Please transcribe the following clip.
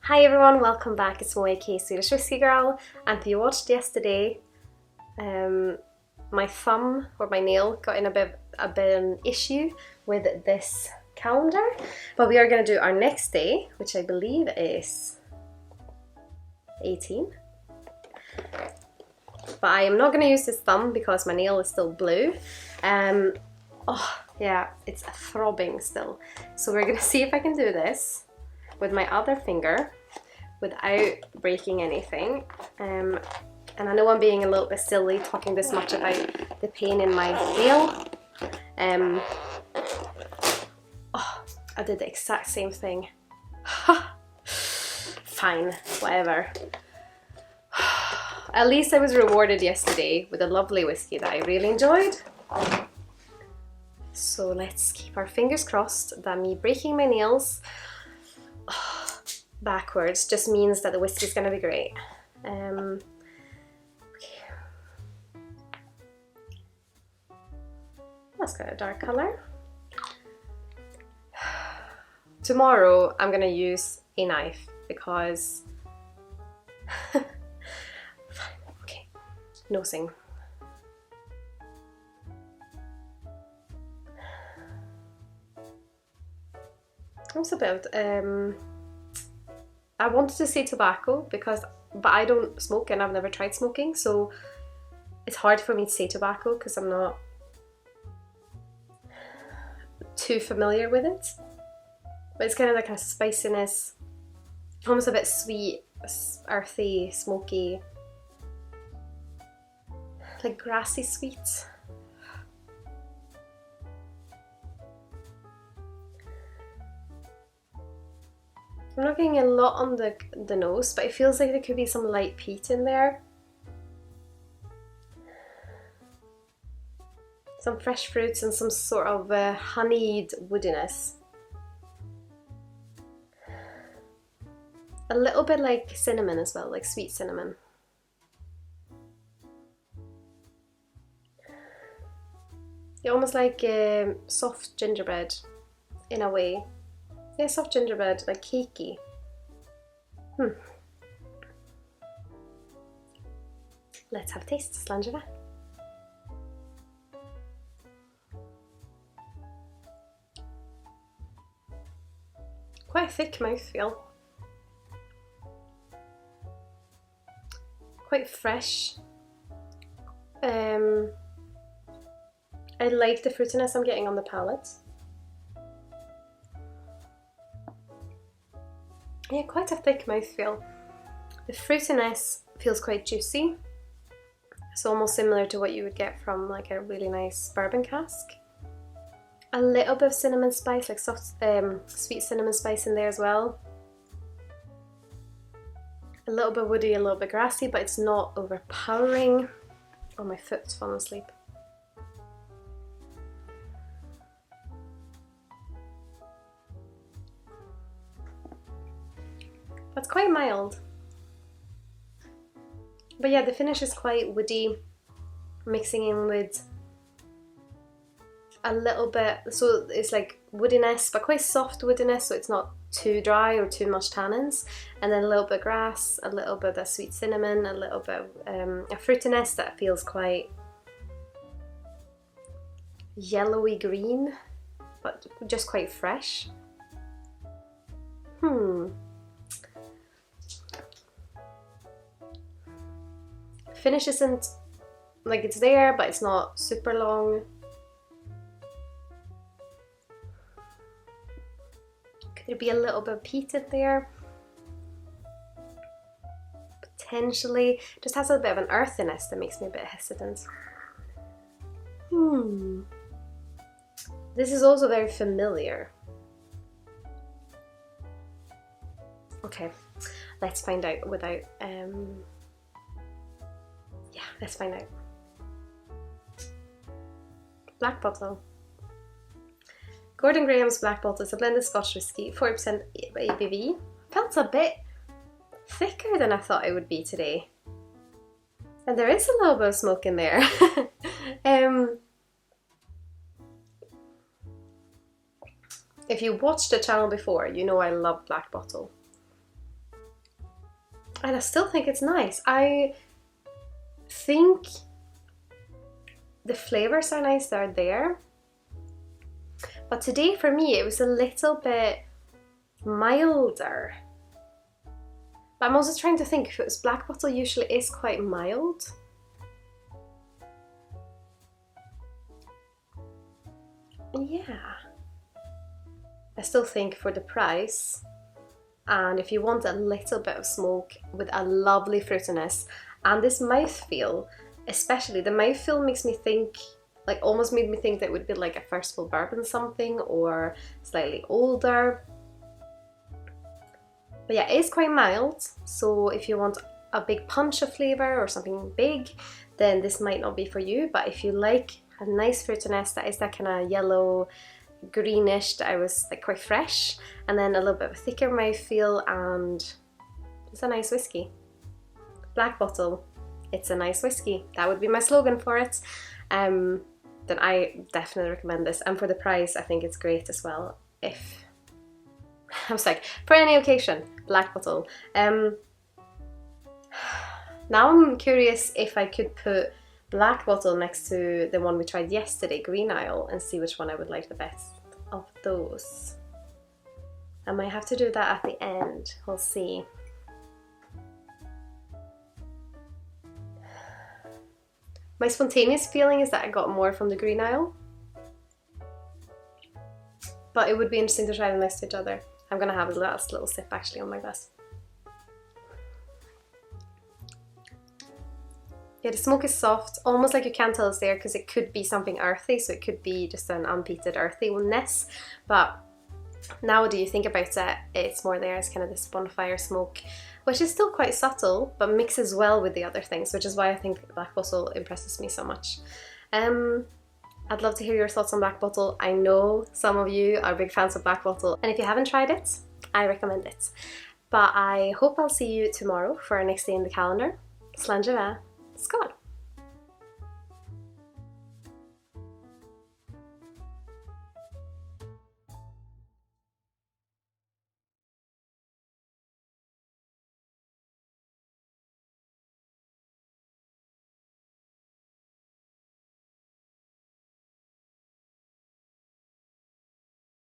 Hi everyone, welcome back. It's Mo aka Swedish Whiskey Girl, and if you watched yesterday, my thumb or my nail got in a bit of an issue with this calendar, but we are going to do our next day, which I believe is 18. But I am not going to use this thumb because my nail is still blue. Oh yeah, it's throbbing still. So we're going to see if I can do this with my other finger without breaking anything. And I know I'm being a little bit silly talking this much about the pain in my nail. Oh, I did the exact same thing. Fine, whatever. At least I was rewarded yesterday with a lovely whiskey that I really enjoyed. So let's keep our fingers crossed that me breaking my nails backwards just means that the whiskey is going to be great. Okay. That's got a dark colour. Tomorrow I'm going to use a knife because okay, nosing. Also a bit of I wanted to say tobacco but I don't smoke and I've never tried smoking, so it's hard for me to say tobacco because I'm not too familiar with it. But it's kind of like a spiciness, almost a bit sweet, earthy, smoky, like grassy sweet. I'm not getting a lot on the nose, but it feels like there could be some light peat in there. Some fresh fruits and some sort of honeyed woodiness. A little bit like cinnamon as well, like sweet cinnamon. Yeah, almost like soft gingerbread in a way. Yeah, soft gingerbread, like cakey. Let's have a taste. Sláinte. Quite a thick mouthfeel. Quite fresh. I like the fruitiness I'm getting on the palate. Yeah, quite a thick mouthfeel. The fruitiness feels quite juicy. It's almost similar to what you would get from like a really nice bourbon cask. A little bit of cinnamon spice, like soft, sweet cinnamon spice in there as well. A little bit woody, a little bit grassy, but it's not overpowering. Oh, my foot's fallen asleep. That's quite mild. But yeah, the finish is quite woody, mixing in with a little bit, so it's like woodiness, but quite soft woodiness, so it's not too dry or too much tannins. And then a little bit of grass, a little bit of sweet cinnamon, a little bit of a fruitiness that feels quite yellowy green, but just quite fresh. Finish isn't like, it's there, but it's not super long. Could there be a little bit of peat in there? Potentially. Just has a bit of an earthiness that makes me a bit hesitant. This is also very familiar. Okay, let's find out without yeah, let's find out. Black bottle. Gordon Graham's Black Bottle is a blended Scotch whisky, 40% ABV. Felt a bit thicker than I thought it would be today. And there is a little bit of smoke in there. If you watched the channel before, you know I love Black Bottle. and I still think it's nice. I think the flavors are nice, they're there. But today for me it was a little bit milder. But I'm also trying to think, because Black Bottle usually is quite mild. Yeah. I still think for the price, and if you want a little bit of smoke with a lovely fruitiness, and this mouthfeel, especially the mouthfeel makes me think, like almost made me think that it would be like a first full bourbon something, or slightly older. But yeah, it is quite mild, so if you want a big punch of flavour or something big, then this might not be for you. But if you like a nice fruitiness that is that kind of yellow, greenish, that I was like quite fresh, and then a little bit of a thicker mouthfeel, and it's a nice whiskey. Black Bottle, it's a nice whiskey. That would be my slogan for it. Then I definitely recommend this, and for the price I think it's great as well. If I was like, for any occasion, Black Bottle. Now I'm curious if I could put Black Bottle next to the one we tried yesterday, Green Isle, and see which one I would like the best of those. I might have to do that at the end, we'll see. My spontaneous feeling is that I got more from the Green Isle, but it would be interesting to try them next to each other. I'm gonna have a last little sip actually on my glass. Yeah, the smoke is soft, almost like you can't tell it's there because it could be something earthy, so it could be just an unpeated earthiness, but now do you think about it, it's more there as kind of this bonfire smoke, which is still quite subtle, but mixes well with the other things, which is why I think Black Bottle impresses me so much. I'd love to hear your thoughts on Black Bottle. I know some of you are big fans of Black Bottle, and if you haven't tried it, I recommend it. But I hope I'll see you tomorrow for our next day in the calendar. Sláinte Skål!